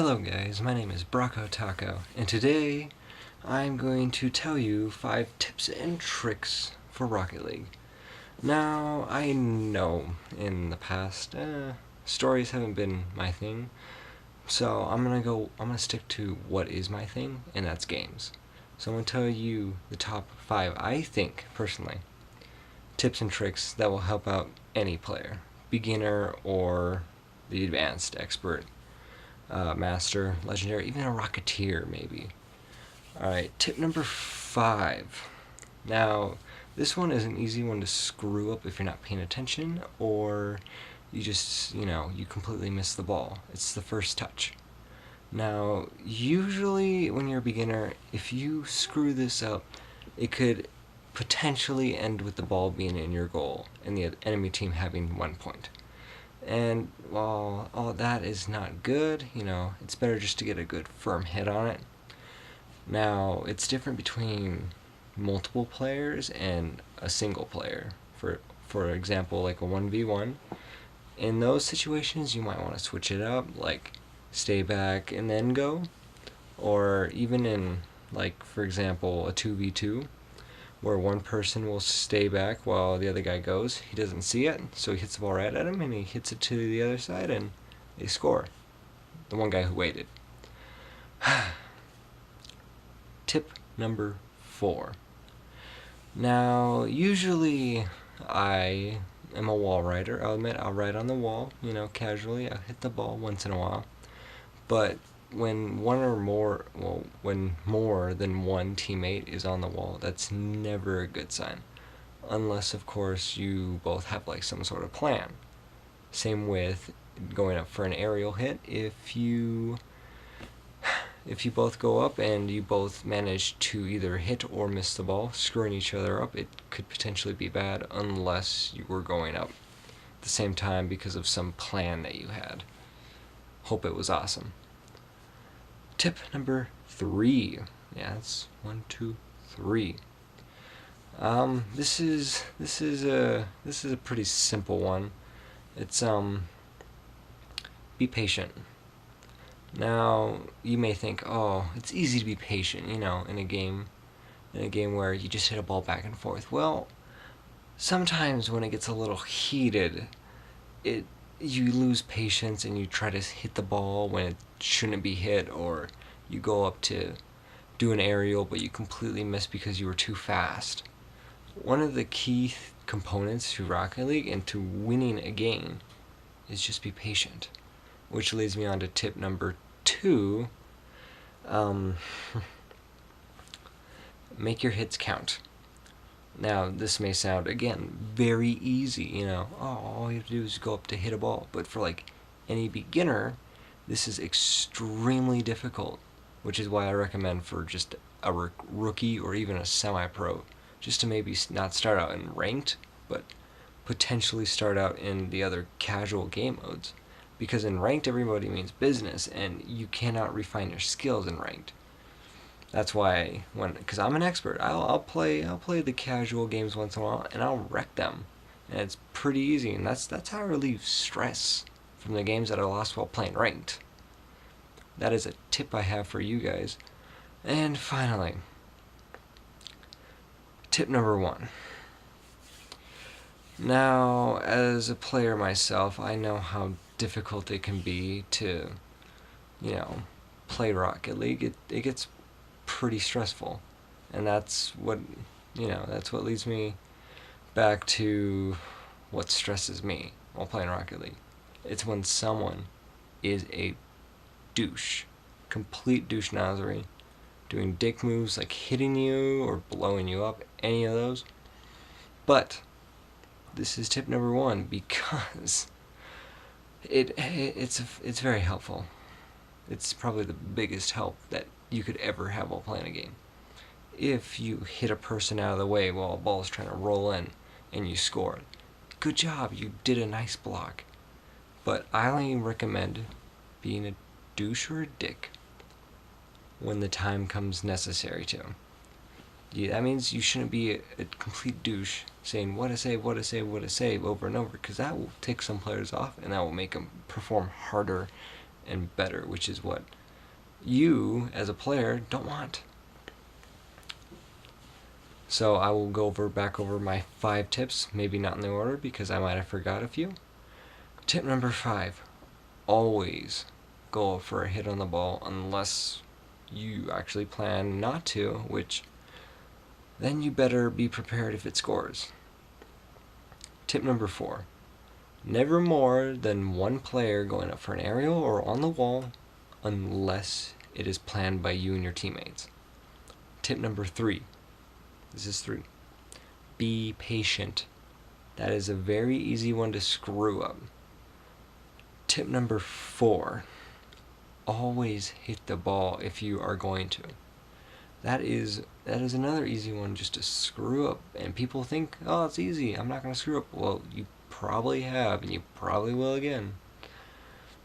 Hello guys, my name is Brocco Taco, and today I'm going to tell you 5 tips and tricks for Rocket League. Now, I know in the past, stories haven't been my thing, so I'm gonna stick to what is my thing, and that's games. So I'm gonna tell you the top 5, I think, personally, tips and tricks that will help out any player, beginner or the advanced expert. Master, Legendary, even a Rocketeer, maybe. Alright, tip number 5. Now, this one is an easy one to screw up if you're not paying attention, or you just, you completely miss the ball. It's the first touch. Now, usually when you're a beginner, if you screw this up, it could potentially end with the ball being in your goal and the enemy team having 1 point. And while all that is not good, it's better just to get a good firm hit on it. Now, it's different between multiple players and a single player. For example, like a 1v1. In those situations, you might want to switch it up, like stay back and then go. Or even in, like, for example, a 2v2. Where one person will stay back while the other guy goes. He doesn't see it, so he hits the ball right at him, and he hits it to the other side, and they score. The one guy who waited. Tip number 4. Now, usually I am a wall rider. I'll admit I'll ride on the wall, casually. I'll hit the ball once in a while. But when when more than one teammate is on the wall, that's never a good sign. Unless, of course, you both have like some sort of plan. Same with going up for an aerial hit. If you both go up and you both manage to either hit or miss the ball, screwing each other up, it could potentially be bad unless you were going up at the same time because of some plan that you had. Hope it was awesome. Tip number 3. Yeah, that's 1, 2, 3. This is a pretty simple one. It's be patient. Now, you may think, oh, it's easy to be patient, in a game where you just hit a ball back and forth. Well, sometimes when it gets a little heated, you lose patience and you try to hit the ball when it shouldn't be hit, or you go up to do an aerial but you completely miss because you were too fast. One of the key components to Rocket League and to winning a game is just be patient, which leads me on to tip number 2. Make your hits count. Now, this may sound, again, very easy, all you have to do is go up to hit a ball. But for, like, any beginner, this is extremely difficult, which is why I recommend for just a rookie or even a semi-pro, just to maybe not start out in ranked, but potentially start out in the other casual game modes. Because in ranked, everybody means business, and you cannot refine your skills in ranked. That's why because I'm an expert, I'll play the casual games once in a while, and I'll wreck them, and it's pretty easy. And that's how I relieve stress from the games that I lost while playing ranked. That is a tip I have for you guys. And finally, tip number 1. Now, as a player myself, I know how difficult it can be to, play Rocket League. It gets pretty stressful, and that's what leads me back to what stresses me while playing Rocket League. It's when someone is a douche, complete douche nosery, doing dick moves like hitting you or blowing you up, any of those. But this is tip number 1 because it's very helpful. It's probably the biggest help that you could ever have while playing a game. If you hit a person out of the way while a ball is trying to roll in and you score, good job, you did a nice block. But I only recommend being a douche or a dick when the time comes necessary to. Yeah, that means you shouldn't be a complete douche saying what a save, what a save, what a save over and over, because that will take some players off and that will make them perform harder and better, which is what you, as a player, don't want. So I will go back over my 5 tips, maybe not in the order because I might have forgot a few. Tip number 5, always go for a hit on the ball unless you actually plan not to, which then you better be prepared if it scores. Tip number 4, never more than one player going up for an aerial or on the wall unless it is planned by you and your teammates. Tip number 3, this is 3, be patient. That is a very easy one to screw up. Tip number 4, always hit the ball if you are going to. That is another easy one just to screw up. And people think, oh, it's easy, I'm not going to screw up. Well, you probably have, and you probably will again.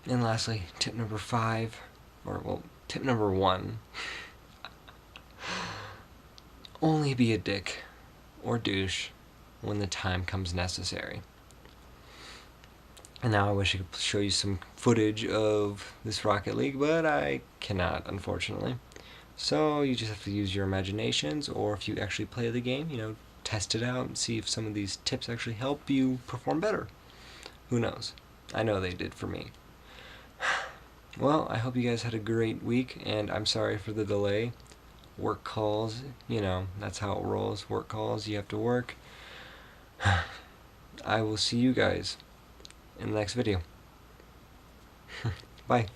And lastly, tip number 5, tip number 1, only be a dick or douche when the time comes necessary. And now I wish I could show you some footage of this Rocket League, but I cannot, unfortunately. So you just have to use your imaginations, or if you actually play the game, test it out and see if some of these tips actually help you perform better. Who knows? I know they did for me. Well, I hope you guys had a great week, and I'm sorry for the delay. Work calls, that's how it rolls. Work calls, you have to work. I will see you guys in the next video. Bye.